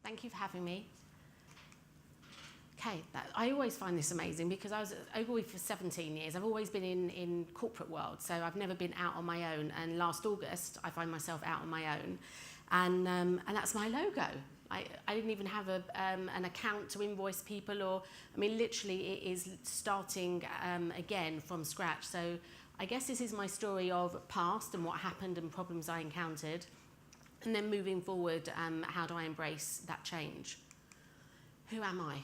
Thank you for having me. Okay, I always find this amazing because I was at Ogilvy for 17 years. I've always been in corporate world, so I've never been out on my own. And last August, I find myself out on my own, and that's my logo. I didn't even have an account to invoice people, or I mean, literally, it is starting again from scratch. So I guess this is my story of past and what happened and problems I encountered, and then moving forward, how do I embrace that change? Who am I?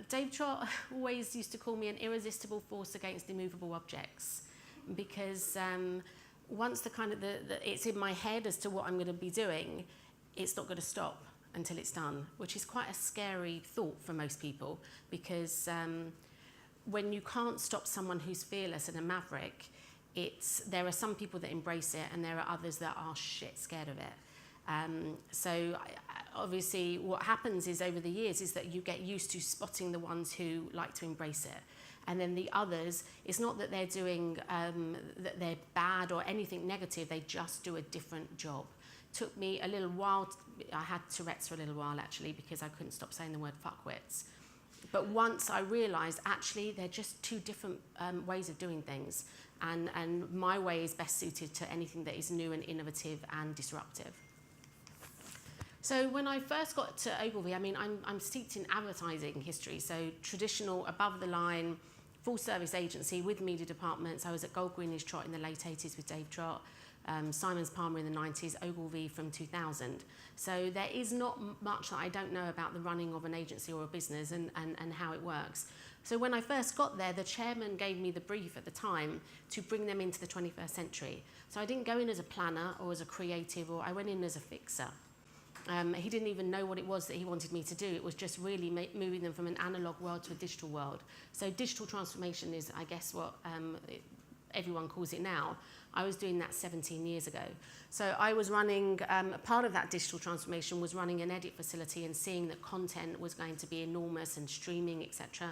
Dave Trott always used to call me an irresistible force against immovable objects, because once it's in my head as to what I'm going to be doing, it's not going to stop until it's done, which is quite a scary thought for most people, because when you can't stop someone who's fearless and a maverick, there are some people that embrace it and there are others that are shit scared of it. So obviously what happens is over the years is that you get used to spotting the ones who like to embrace it. And then the others, it's not that they're doing, that they're bad or anything negative, they just do a different job. Took me a little while, I had Tourette's for a little while actually, because I couldn't stop saying the word fuckwits. But once I realised actually they're just two different ways of doing things. And my way is best suited to anything that is new and innovative and disruptive. So when I first got to Ogilvy, I mean, I'm steeped in advertising history, so traditional, above the line, full service agency with media departments. I was at Gold Greenwich Trott in the late 80s with Dave Trott, Simons Palmer in the 90s, Ogilvy from 2000. So there is not much that I don't know about the running of an agency or a business and how it works. So when I first got there, the chairman gave me the brief at the time to bring them into the 21st century. So I didn't go in as a planner or as a creative, or I went in as a fixer. He didn't even know what it was that he wanted me to do. It was just really moving them from an analog world to a digital world. So digital transformation is, I guess, what everyone calls it now. I was doing that 17 years ago. So I was running, a part of that digital transformation was running an edit facility and seeing that content was going to be enormous and streaming, etc.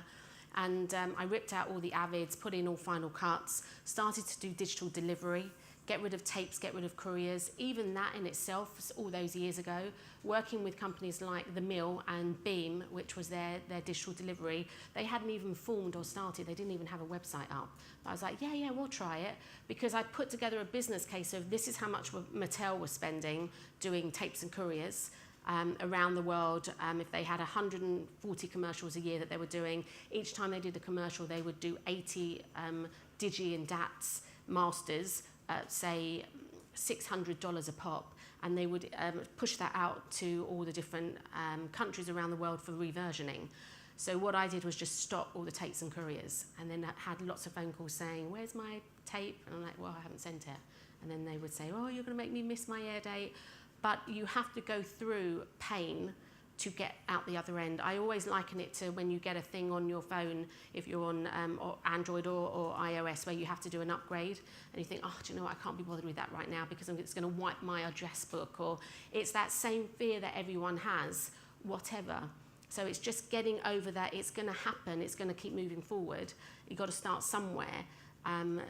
And I ripped out all the avids, put in all final cuts, started to do digital delivery, get rid of tapes, get rid of couriers. Even that in itself, all those years ago, working with companies like The Mill and Beam, which was their digital delivery, they hadn't even formed or started. They didn't even have a website up. But I was like, yeah, we'll try it, because I put together a business case of this is how much Mattel was spending doing tapes and couriers around the world. If they had 140 commercials a year that they were doing, each time they did a commercial, they would do 80 Digi and DATs masters, say $600 a pop, and they would push that out to all the different countries around the world for reversioning. So what I did was just stop all the tapes and couriers, and then I had lots of phone calls saying, where's my tape? And I'm like, well, I haven't sent it. And then they would say, oh, you're going to make me miss my air date. But you have to go through pain to get out the other end. I always liken it to when you get a thing on your phone, if you're on or Android or iOS, where you have to do an upgrade, and you think, oh, do you know what, I can't be bothered with that right now because it's going to wipe my address book, or it's that same fear that everyone has, whatever. So it's just getting over that. It's going to happen. It's going to keep moving forward. You've got to start somewhere.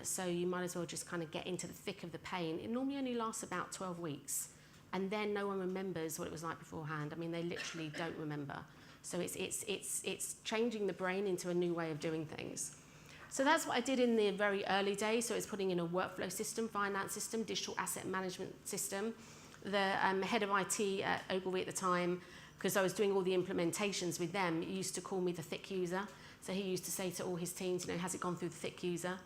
So you might as well just kind of get into the thick of the pain. It normally only lasts about 12 weeks. And then no one remembers what it was like beforehand. I mean, they literally don't remember. So it's changing the brain into a new way of doing things. So that's what I did in the very early days. So it's putting in a workflow system, finance system, digital asset management system. The head of IT at Ogilvy at the time, because I was doing all the implementations with them, he used to call me the thick user. So he used to say to all his teams, has it gone through the thick user?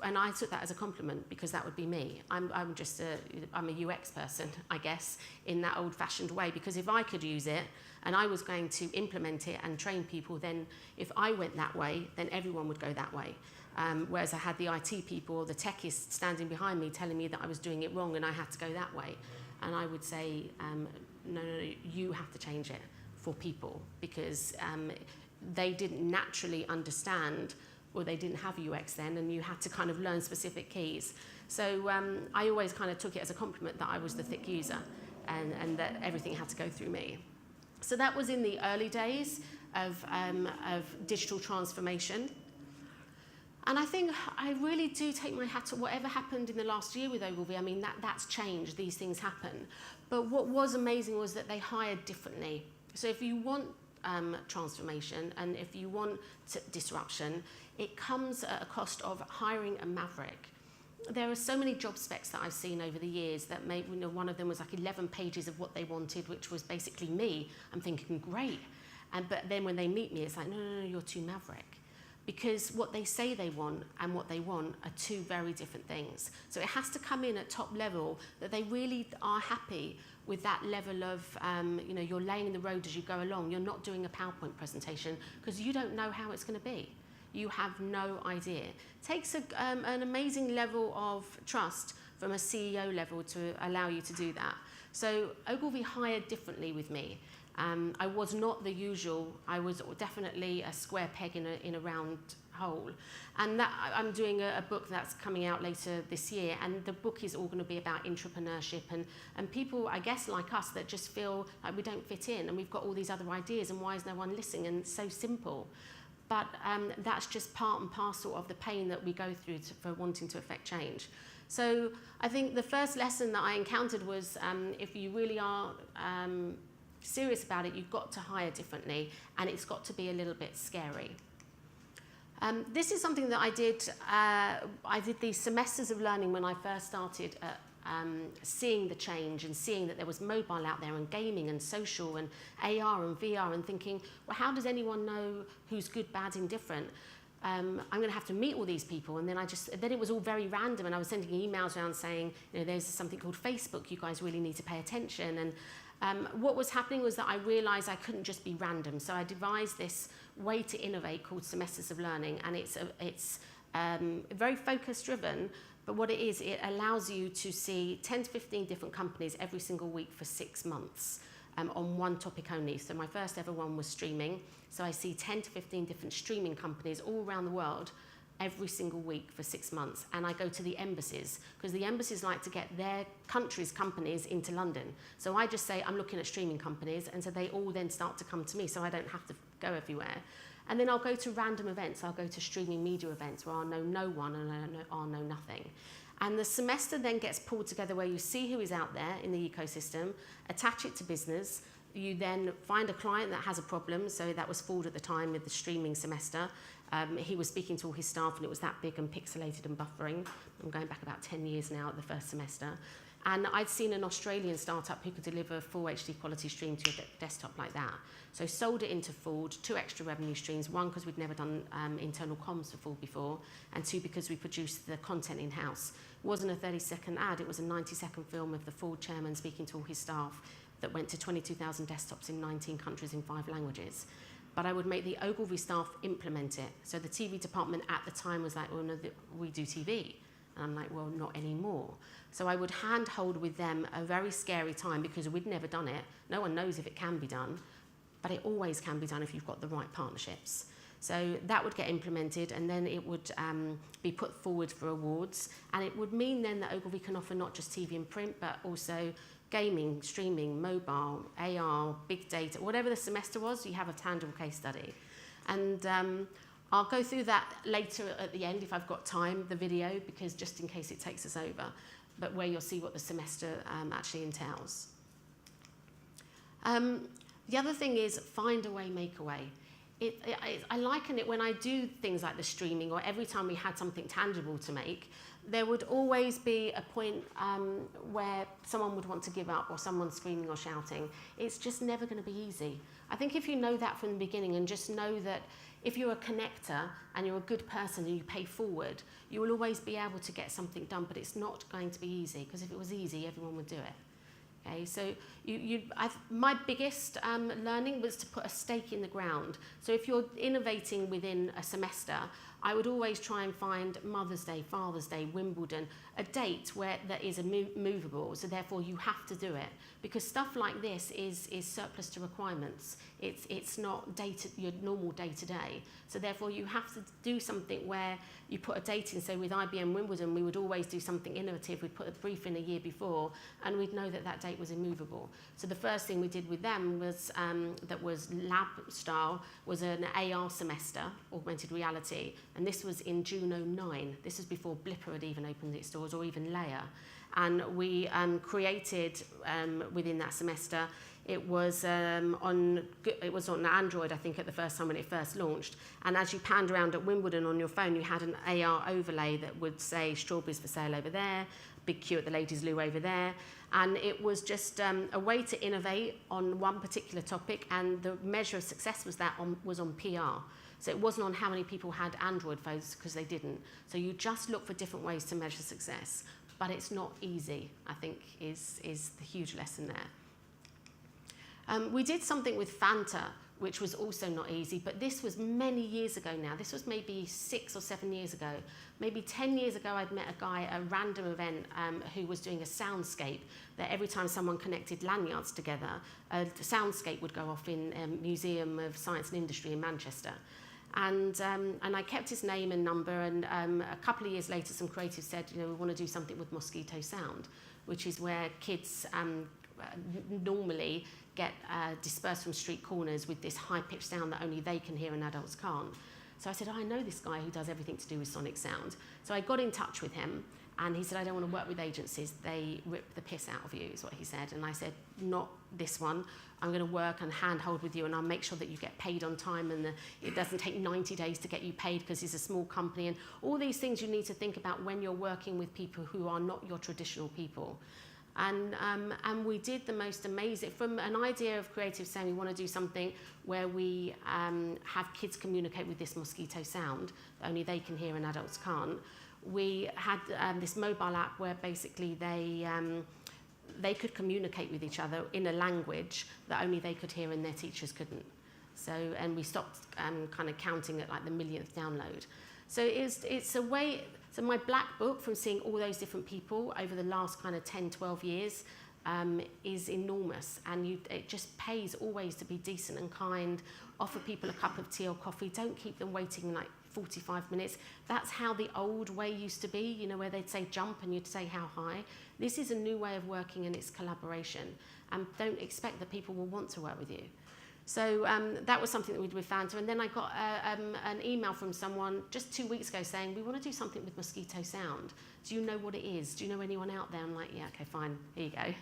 And I took that as a compliment, because that would be me. I'm a UX person, I guess, in that old-fashioned way, because if I could use it and I was going to implement it and train people, then if I went that way, then everyone would go that way. Whereas I had the IT people or the techies standing behind me telling me that I was doing it wrong and I had to go that way. And I would say, no, you have to change it for people, because they didn't naturally understand, or they didn't have UX then, and you had to kind of learn specific keys. So I always kind of took it as a compliment that I was the thick user, and that everything had to go through me. So that was in the early days of digital transformation. And I think I really do take my hat to whatever happened in the last year with Ogilvy. I mean, that's changed, these things happen. But what was amazing was that they hired differently. So if you want transformation and if you want disruption, it comes at a cost of hiring a maverick. There are so many job specs that I've seen over the years that maybe, you know, one of them was like 11 pages of what they wanted, which was basically me. I'm thinking, great. But then when they meet me, it's like, no, you're too maverick. Because what they say they want and what they want are two very different things. So it has to come in at top level that they really are happy with that level of, you know, you're laying the road as you go along. You're not doing a PowerPoint presentation because you don't know how it's going to be. You have no idea. It takes an amazing level of trust from a CEO level to allow you to do that. So Ogilvy hired differently with me. I was not the usual. I was definitely a square peg in a round hole. And that, I'm doing a book that's coming out later this year, and the book is all going to be about entrepreneurship and people, I guess, like us that just feel like we don't fit in and we've got all these other ideas and why is no one listening, and it's so simple. But that's just part and parcel of the pain that we go through for wanting to affect change. So I think the first lesson that I encountered was if you really are serious about it, you've got to hire differently, and it's got to be a little bit scary. This is something that I did. I did these semesters of learning when I first started seeing the change and seeing that there was mobile out there and gaming and social and AR and VR, and thinking, well, how does anyone know who's good, bad, indifferent? I'm going to have to meet all these people. And then then it was all very random, and I was sending emails around saying, you know, there's something called Facebook, you guys really need to pay attention. And what was happening was that I realized I couldn't just be random. So I devised this way to innovate called Semesters of Learning, and it's very focus driven, but what it is, it allows you to see 10 to 15 different companies every single week for 6 months on one topic only. So my first ever one was streaming. So I see 10 to 15 different streaming companies all around the world every single week for 6 months. And I go to the embassies, because the embassies like to get their country's companies into London. So I just say, I'm looking at streaming companies, and so they all then start to come to me, so I don't have to go everywhere. And then I'll go to random events. I'll go to streaming media events where I'll know no one and I'll know nothing. And the semester then gets pulled together where you see who is out there in the ecosystem, attach it to business. You then find a client that has a problem. So that was Ford at the time with the streaming semester. He was speaking to all his staff, and it was that big and pixelated and buffering. I'm going back about 10 years now at the first semester. And I'd seen an Australian startup who could deliver full HD quality stream to a desktop like that. So sold it into Ford, 2 extra revenue streams, 1 because we'd never done internal comms for Ford before, and 2 because we produced the content in-house. It wasn't a 30-second ad, it was a 90-second film of the Ford chairman speaking to all his staff that went to 22,000 desktops in 19 countries in 5 languages. But I would make the Ogilvy staff implement it. So the TV department at the time was like, well, no, we do TV. And I'm like, well, not anymore. So I would handhold with them a very scary time because we'd never done it. No one knows if it can be done, but it always can be done if you've got the right partnerships. So that would get implemented, and then it would be put forward for awards. And it would mean then that Ogilvy can offer not just TV and print, but also gaming, streaming, mobile, AR, big data, whatever the semester was, you have a tangible case study. And I'll go through that later at the end if I've got time, the video, because just in case it takes us over, but where you'll see what the semester actually entails. The other thing is find a way, make a way. I liken it when I do things like the streaming, or every time we had something tangible to make, there would always be a point where someone would want to give up, or someone's screaming or shouting. It's just never going to be easy. I think if you know that from the beginning, and just know that if you're a connector and you're a good person and you pay forward, you will always be able to get something done, but it's not going to be easy, because if it was easy, everyone would do it. Okay, so my biggest learning was to put a stake in the ground. So if you're innovating within a semester, I would always try and find Mother's Day, Father's Day, Wimbledon, a date where that is movable, so therefore you have to do it. Because stuff like this is surplus to requirements. It's not your normal day-to-day. So therefore you have to do something where you put a date in. So with IBM Wimbledon, we would always do something innovative. We'd put a brief in a year before, and we'd know that that date was immovable. So the first thing we did with them was, that was lab style, was an AR semester, augmented reality, And this was in June '09. This was before Blipper had even opened its doors, or even Leia. And we created within that semester. It was on Android, I think, at the first time when it first launched. And as you panned around at Wimbledon on your phone, you had an AR overlay that would say strawberries for sale over there, big queue at the ladies' loo over there. And it was just a way to innovate on one particular topic. And the measure of success was on PR. So it wasn't on how many people had Android phones, because they didn't. So you just look for different ways to measure success. But it's not easy, I think, is the huge lesson there. We did something with Fanta, which was also not easy, but this was many years ago now. This was maybe 6 or 7 years ago. Maybe 10 years ago, I'd met a guy at a random event who was doing a soundscape, that every time someone connected lanyards together, a soundscape would go off in Museum of Science and Industry in Manchester. And I kept his name and number, and a couple of years later, some creatives said, we want to do something with mosquito sound, which is where kids normally get dispersed from street corners with this high-pitched sound that only they can hear and adults can't. So I said, I know this guy who does everything to do with sonic sound. So I got in touch with him, and he said, I don't want to work with agencies. They rip the piss out of you, is what he said. And I said, not this one. I'm going to work and handhold with you, and I'll make sure that you get paid on time, and it doesn't take 90 days to get you paid because it's a small company. And all these things you need to think about when you're working with people who are not your traditional people. And we did the most amazing, from an idea of creative saying we want to do something where we have kids communicate with this mosquito sound that only they can hear and adults can't. We had this mobile app where basically they could communicate with each other in a language that only they could hear and their teachers couldn't. So, and we stopped kind of counting at like the millionth download. So it's a way. So my black book, from seeing all those different people over the last kind of 10, 12 years, is enormous. And it just pays always to be decent and kind, offer people a cup of tea or coffee, don't keep them waiting like 45 minutes. That's how the old way used to be, where they'd say jump and you'd say how high. This is a new way of working, and it's collaboration. And don't expect that people will want to work with you. So that was something that we did with Fanta. And then I got an email from someone just 2 weeks ago saying, we want to do something with mosquito sound. Do you know what it is? Do you know anyone out there? I'm like, yeah, okay, fine, here you go.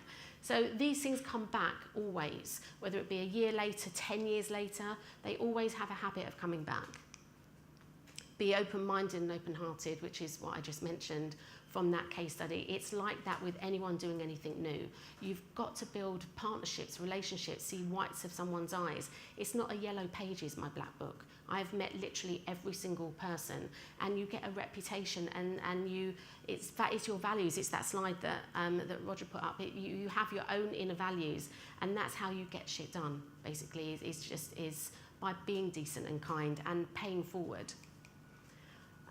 So these things come back always, whether it be a year later, 10 years later, they always have a habit of coming back. Be open-minded and open-hearted, which is what I just mentioned from that case study. It's like that with anyone doing anything new. You've got to build partnerships, relationships, see whites of someone's eyes. It's not a yellow pages, my black book. I've met literally every single person, and you get a reputation, and that is your values. It's that slide that Roger put up. You have your own inner values, and that's how you get shit done, basically, is by being decent and kind and paying forward.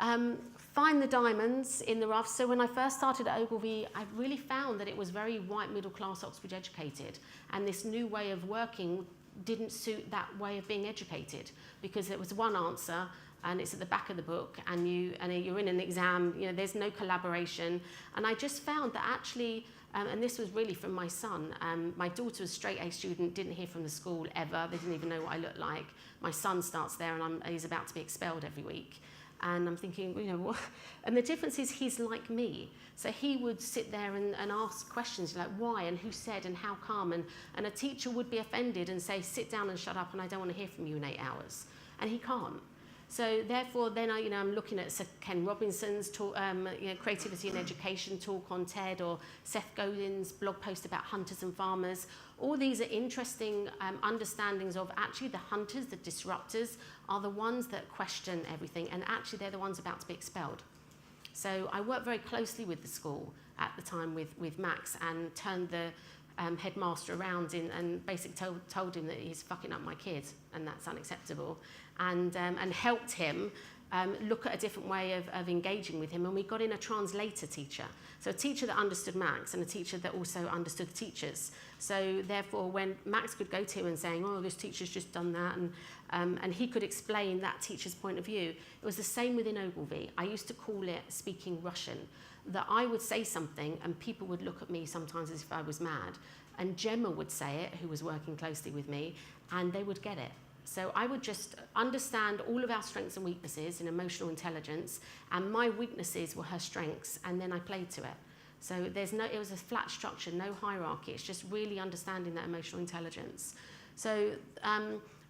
Find the diamonds in the rough. So when I first started at Ogilvy, I really found that it was very white, middle-class, Oxford educated. And this new way of working didn't suit that way of being educated, because there was one answer, and it's at the back of the book, and you're in an exam, there's no collaboration. And I just found that actually, and this was really from my son, my daughter was a straight A student, didn't hear from the school ever, they didn't even know what I looked like. My son starts there, and he's about to be expelled every week. And I'm thinking, what? And the difference is he's like me. So he would sit there and ask questions like why and who said and how come. And a teacher would be offended and say, sit down and shut up, and I don't want to hear from you in 8 hours. And he can't. So therefore, then I'm looking at Sir Ken Robinson's talk, Creativity and Education talk on TED, or Seth Godin's blog post about hunters and farmers. All these are interesting understandings of actually the hunters, the disruptors, are the ones that question everything, and actually they're the ones about to be expelled. So I worked very closely with the school at the time with Max, and turned the headmaster around and basically told him that he's fucking up my kid, and that's unacceptable, and helped him look at a different way of engaging with him. And we got in a translator teacher, so a teacher that understood Max and a teacher that also understood the teachers. So therefore, when Max could go to him and saying, oh, this teacher's just done that, and he could explain that teacher's point of view, it was the same within Ogilvy. I used to call it speaking Russian, that I would say something and people would look at me sometimes as if I was mad, and Gemma would say it, who was working closely with me, and they would get it. So I would just understand all of our strengths and weaknesses in emotional intelligence, and my weaknesses were her strengths, and then I played to it. So it was a flat structure, no hierarchy. It's just really understanding that emotional intelligence. So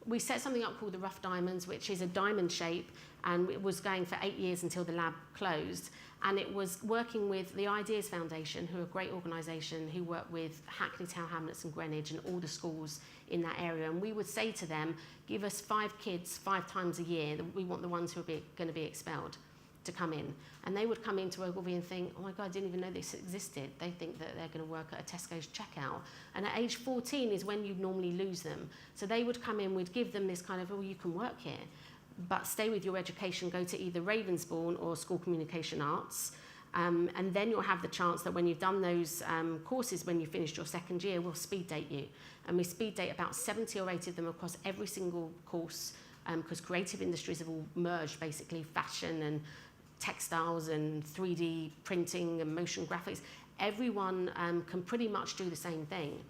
we set something up called the Rough Diamonds, which is a diamond shape, and it was going for 8 years until the lab closed. And it was working with the Ideas Foundation, who are a great organisation who work with Hackney, Tower Hamlets and Greenwich and all the schools in that area. And we would say to them, give us 5 kids 5 times a year. We want the ones who are going to be expelled to come in. And they would come into Ogilvy and think, oh my God, I didn't even know this existed. They think that they're going to work at a Tesco's checkout. And at age 14 is when you normally lose them. So they would come in, we'd give them this kind of, oh, you can work here, but stay with your education, go to either Ravensbourne or School Communication Arts. And then you'll have the chance that when you've done those courses, when you finished your second year, we'll speed date you. And we speed date about 70 or 80 of them across every single course, because creative industries have all merged, basically fashion and textiles and 3D printing and motion graphics. Everyone can pretty much do the same thing.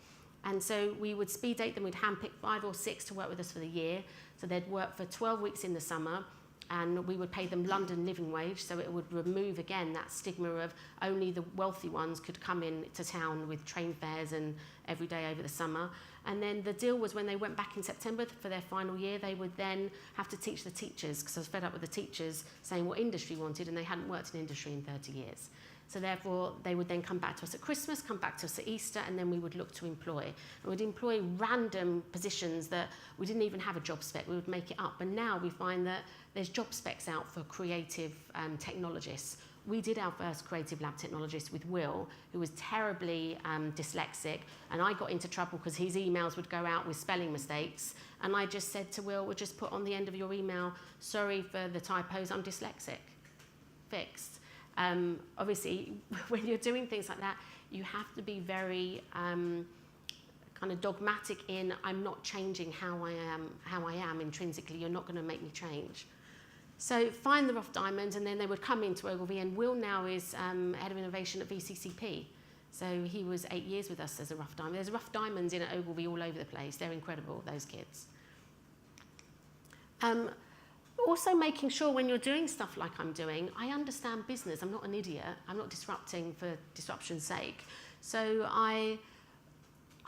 And so we would speed date them, we'd handpick 5 or 6 to work with us for the year. So they'd work for 12 weeks in the summer, and we would pay them London living wage, so it would remove again that stigma of only the wealthy ones could come in to town with train fares and every day over the summer. And then the deal was when they went back in September for their final year, they would then have to teach the teachers, because I was fed up with the teachers saying what industry wanted, and they hadn't worked in industry in 30 years. So therefore, they would then come back to us at Christmas, come back to us at Easter, and then we would look to employ. And we'd employ random positions that we didn't even have a job spec. We would make it up. And now we find that there's job specs out for creative technologists. We did our first creative lab technologist with Will, who was terribly dyslexic, and I got into trouble because his emails would go out with spelling mistakes. And I just said to Will, we'll just put on the end of your email, sorry for the typos, I'm dyslexic. Fixed. Obviously, when you're doing things like that, you have to be very kind of dogmatic in, I'm not changing how I am intrinsically, you're not going to make me change. So find the Rough Diamonds, and then they would come into Ogilvy, and Will now is head of innovation at VCCP. So he was 8 years with us as a Rough Diamond. There's Rough Diamonds in at Ogilvy all over the place. They're incredible, those kids. Also making sure when you're doing stuff like I'm doing, I understand business. I'm not an idiot. I'm not disrupting for disruption's sake. So I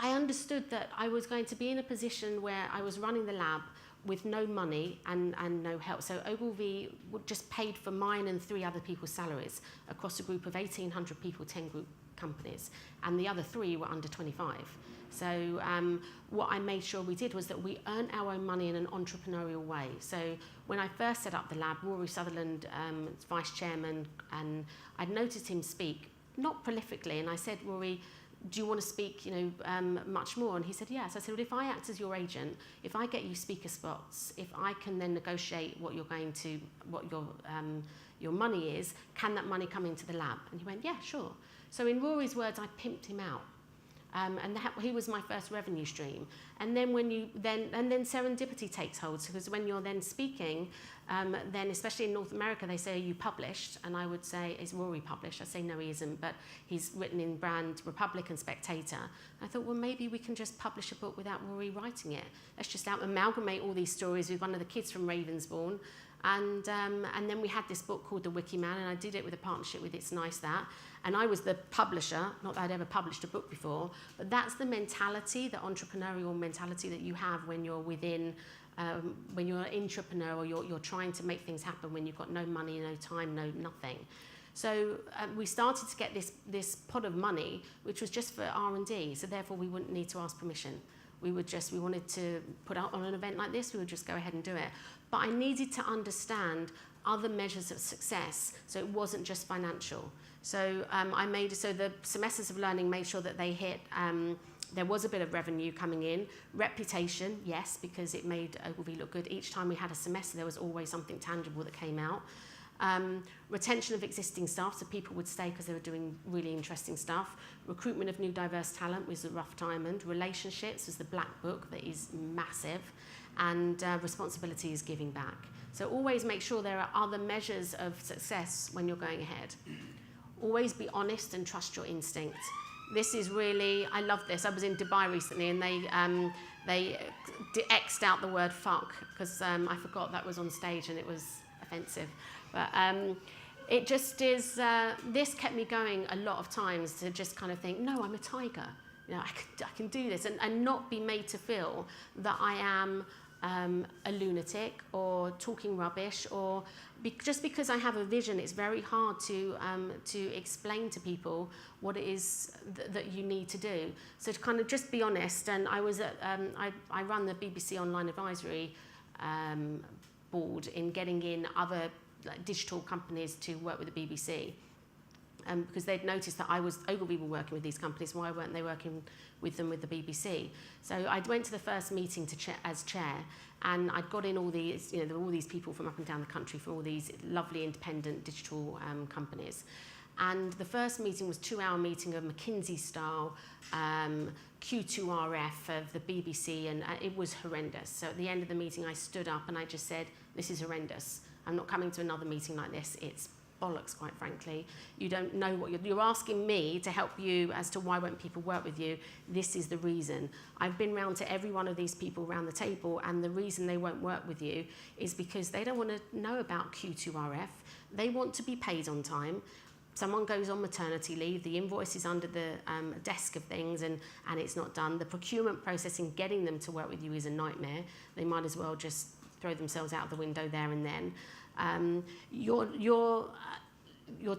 understood that I was going to be in a position where I was running the lab with no money and no help. So Ogilvy just paid for mine and 3 other people's salaries across a group of 1,800 people, 10 group companies, and the other 3 were under 25. So what I made sure we did was that we earned our own money in an entrepreneurial way. So when I first set up the lab, Rory Sutherland, vice chairman, and I'd noticed him speak, not prolifically, and I said, Rory, do you want to speak, much more? And he said, yes. I said, well, if I act as your agent, if I get you speaker spots, if I can then negotiate what your money is, can that money come into the lab? And he went, yeah, sure. So in Rory's words, I pimped him out. And he was my first revenue stream. And then then serendipity takes hold, because when you're then speaking, then especially in North America, they say, are you published? And I would say, is Rory published? I say, no, he isn't, but he's written in Brand, Republic and Spectator. I thought, well, maybe we can just publish a book without Rory writing it. Let's just amalgamate all these stories with one of the kids from Ravensbourne. And then we had this book called The Wiki Man, and I did it with a partnership with It's Nice That. And I was the publisher, not that I'd ever published a book before, but that's the mentality, the entrepreneurial mentality that you have when you're when you're an entrepreneur, or you're trying to make things happen when you've got no money, no time, no nothing. So we started to get this pot of money, which was just for R&D, so therefore we wouldn't need to ask permission. We wanted to put out on an event like this, we would just go ahead and do it. But I needed to understand other measures of success, so it wasn't just financial. So so the semesters of learning made sure that they hit, there was a bit of revenue coming in. Reputation, yes, because it made Ogilvy look good. Each time we had a semester, there was always something tangible that came out. Retention of existing staff, so people would stay because they were doing really interesting stuff. Recruitment of new diverse talent was the Rough Diamond. Relationships was the Black Book, that is massive. And responsibility is giving back. So always make sure there are other measures of success when you're going ahead. Always be honest and trust your instinct. This is really, I love this. I was in Dubai recently, and they X'd out the word fuck because I forgot that was on stage and it was offensive. But it just is, this kept me going a lot of times to just kind of think, no, I'm a tiger. You know, I can do this, and not be made to feel that I am a lunatic or talking rubbish, or just because I have a vision, it's very hard to explain to people what it is that you need to do. So to kind of just be honest, and I was at, I run the BBC Online Advisory board in getting in other digital companies to work with the BBC. Because they'd noticed that Ogilvy were working with these companies, why weren't they working with them with the BBC? So I went to the first meeting as chair, and I'd got in all these, you know, there were all these people from up and down the country from all these lovely independent digital companies. And the first meeting was a 2-hour meeting of McKinsey style, Q2RF of the BBC, and it was horrendous. So at the end of the meeting, I stood up and I just said, this is horrendous. I'm not coming to another meeting like this. It's bollocks, quite frankly. You don't know what you're asking me to help you as to why won't people work with you. This is the reason. I've been round to every one of these people around the table, and the reason they won't work with you is because they don't want to know about Q2RF. They want to be paid on time. Someone goes on maternity leave, the invoice is under the desk of things, and it's not done. The procurement process in getting them to work with you is a nightmare. They might as well just throw themselves out the window there and then. You're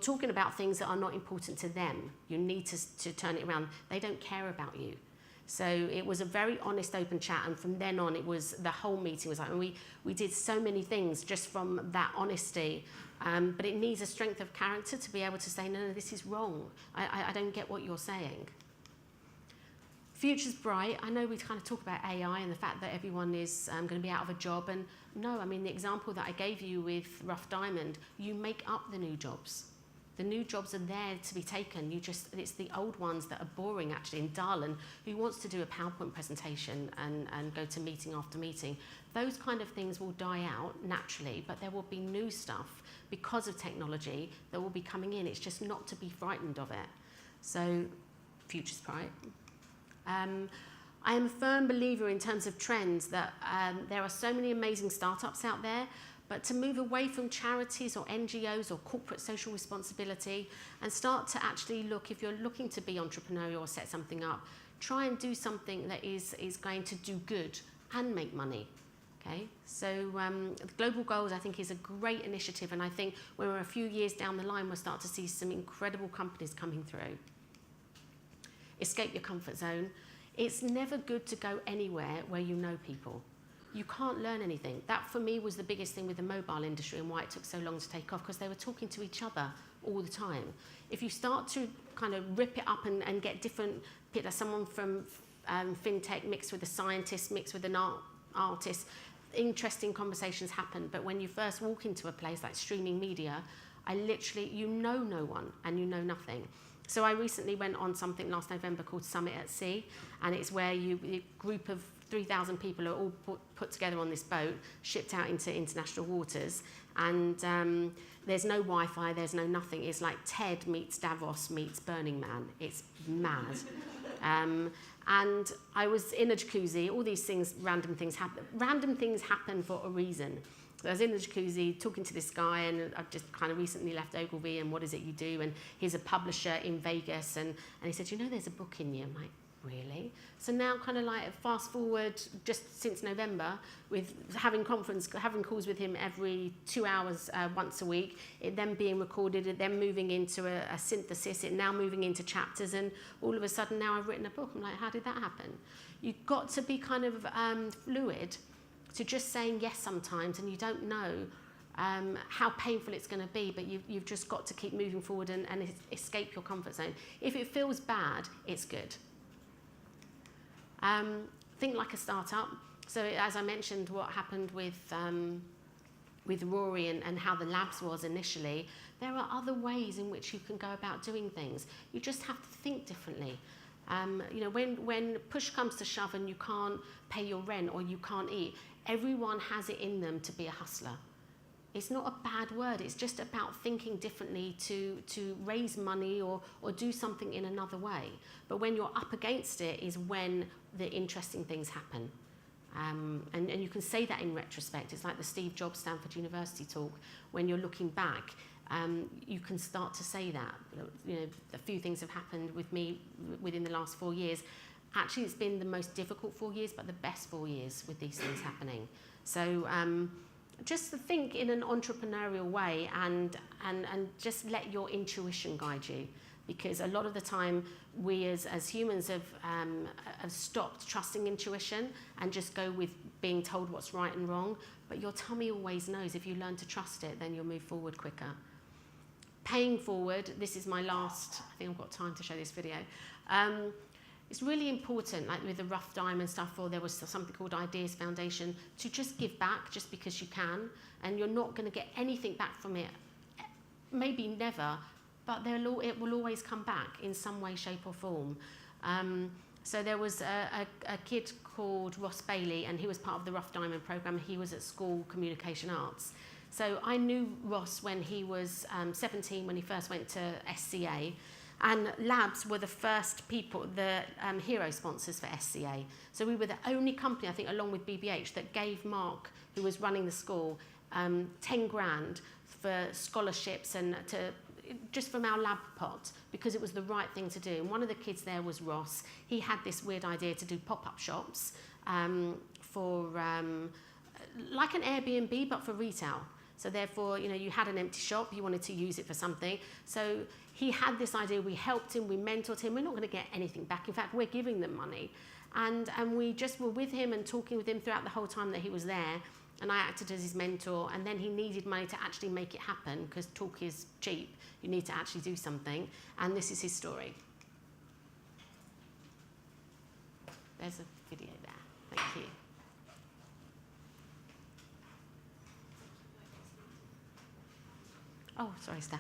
talking about things that are not important to them. You need to turn it around. They don't care about you. So it was a very honest, open chat, and from then on, it was the whole meeting was like, and we did so many things just from that honesty. But it needs a strength of character to be able to say, no, this is wrong. I don't get what you're saying. Future's bright. I know we kind of talk about AI and the fact that everyone is going to be out of a job. And no, I mean, the example that I gave you with Rough Diamond, you make up the new jobs. The new jobs are there to be taken. It's the old ones that are boring, actually, and dull, and who wants to do a PowerPoint presentation and go to meeting after meeting. Those kind of things will die out naturally, but there will be new stuff because of technology that will be coming in. It's just not to be frightened of it. So, future's bright. I am a firm believer in terms of trends that there are so many amazing startups out there, but to move away from charities or NGOs or corporate social responsibility and start to actually look, if you're looking to be entrepreneurial or set something up, try and do something that is going to do good and make money. Okay, so the Global Goals, I think, is a great initiative, and I think when we're a few years down the line, we'll start to see some incredible companies coming through. Escape your comfort zone. It's never good to go anywhere where you know people. You can't learn anything. That, for me, was the biggest thing with the mobile industry and why it took so long to take off, because they were talking to each other all the time. If you start to kind of rip it up and get different, someone from fintech mixed with a scientist, mixed with an artist, interesting conversations happen. But when you first walk into a place like streaming media, you know no one and you know nothing. So I recently went on something last November called Summit at Sea, and it's where a group of 3,000 people are all put together on this boat, shipped out into international waters, and there's no Wi-Fi, there's no nothing. It's like TED meets Davos meets Burning Man. It's mad. And I was in a jacuzzi. All these things, random things happen. Random things happen for a reason. So I was in the jacuzzi talking to this guy, and I've just kind of recently left Ogilvy, and what is it you do? And he's a publisher in Vegas, and he said, you know, there's a book in you. I'm like, really? So now kind of like fast forward just since November with having calls with him every 2 hours once a week, it then being recorded, it then moving into a synthesis, it now moving into chapters, and all of a sudden now I've written a book. I'm like, how did that happen? You've got to be kind of fluid to just saying yes sometimes, and you don't know how painful it's going to be, but you've just got to keep moving forward and escape your comfort zone. If it feels bad, it's good. Think like a startup. So as I mentioned, what happened with Rory and how the labs was initially, there are other ways in which you can go about doing things. You just have to think differently. You know, when push comes to shove and you can't pay your rent or you can't eat, everyone has it in them to be a hustler. It's not a bad word. It's just about thinking differently to raise money or do something in another way. But when you're up against it is when the interesting things happen. And you can say that in retrospect. It's like the Steve Jobs Stanford University talk. When you're looking back, you can start to say that. You know, a few things have happened with me within the last 4 years. Actually, it's been the most difficult 4 years, but the best 4 years with these things happening. So just to think in an entrepreneurial way and just let your intuition guide you. Because a lot of the time, we as humans have stopped trusting intuition and just go with being told what's right and wrong. But your tummy always knows. If you learn to trust it, then you'll move forward quicker. Paying forward, this is my last, I think I've got time to show this video. It's really important, like with the Rough Diamond stuff, or there was something called Ideas Foundation, to just give back just because you can, and you're not going to get anything back from it, maybe never, but it will always come back in some way, shape or form. So there was a kid called Ross Bailey, and he was part of the Rough Diamond programme. He was at school communication arts. So I knew Ross when he was 17, when he first went to SCA. And Labs were the first people, the hero sponsors for SCA. So we were the only company, I think, along with BBH, that gave Mark, who was running the school, 10 grand for scholarships and just from our lab pot, because it was the right thing to do. And one of the kids there was Ross. He had this weird idea to do pop-up shops for like an Airbnb, but for retail. So therefore, you know, you had an empty shop, you wanted to use it for something. So he had this idea, we helped him, we mentored him. We're not going to get anything back. In fact, we're giving them money. And we just were with him and talking with him throughout the whole time that he was there. And I acted as his mentor. And then he needed money to actually make it happen, because talk is cheap. You need to actually do something. And this is his story. There's a video there. Thank you. Oh, sorry, Steph.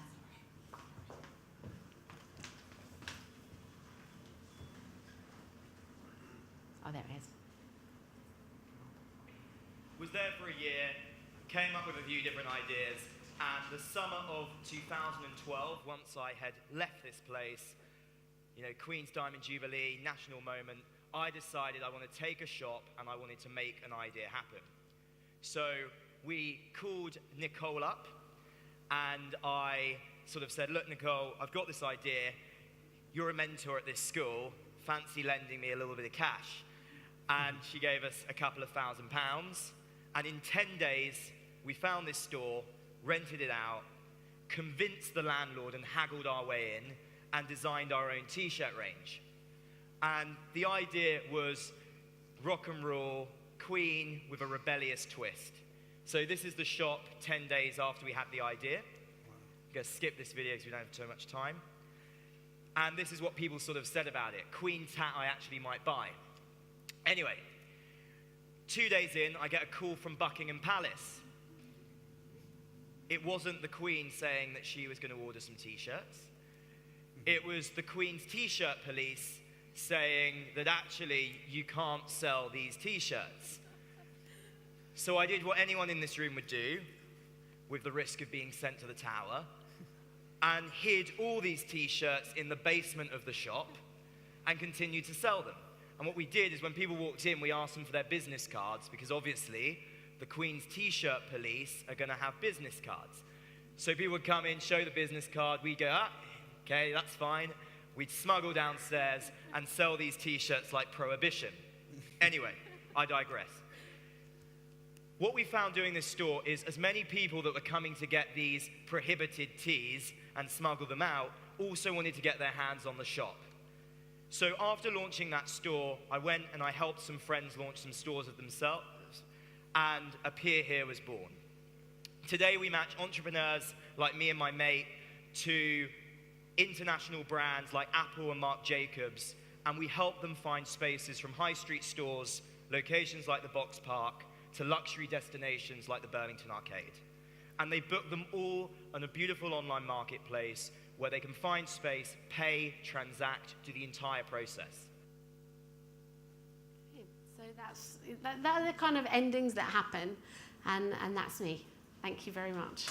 Oh, there it is. Was there for a year, came up with a few different ideas, and the summer of 2012, once I had left this place, you know, Queen's Diamond Jubilee, national moment, I decided I want to take a shop and I wanted to make an idea happen. So we called Nicole up, and I sort of said, look, Nicole, I've got this idea. You're a mentor at this school. Fancy lending me a little bit of cash? And she gave us a couple of £1,000. And in 10 days, we found this store, rented it out, convinced the landlord and haggled our way in, and designed our own t-shirt range. And the idea was rock and roll, Queen with a rebellious twist. So this is the shop 10 days after we had the idea. I'm going to skip this video because we don't have too much time. And this is what people sort of said about it. Queen's hat I actually might buy. Anyway, 2 days in, I get a call from Buckingham Palace. It wasn't the Queen saying that she was going to order some t-shirts. It was the Queen's t-shirt police saying that actually you can't sell these t-shirts. So I did what anyone in this room would do, with the risk of being sent to the tower, and hid all these t-shirts in the basement of the shop and continued to sell them. And what we did is when people walked in, we asked them for their business cards, because obviously the Queen's t-shirt police are going to have business cards. So people would come in, show the business card, we'd go, okay, that's fine. We'd smuggle downstairs and sell these t-shirts like Prohibition. Anyway, I digress. What we found doing this store is as many people that were coming to get these prohibited teas and smuggle them out also wanted to get their hands on the shop. So after launching that store, I went and I helped some friends launch some stores of themselves, and Appear Here was born. Today we match entrepreneurs like me and my mate to international brands like Apple and Marc Jacobs, and we help them find spaces from high street stores, locations like the Box Park, to luxury destinations like the Burlington Arcade. And they book them all on a beautiful online marketplace where they can find space, pay, transact, do the entire process. So that are the kind of endings that happen, and that's me. Thank you very much.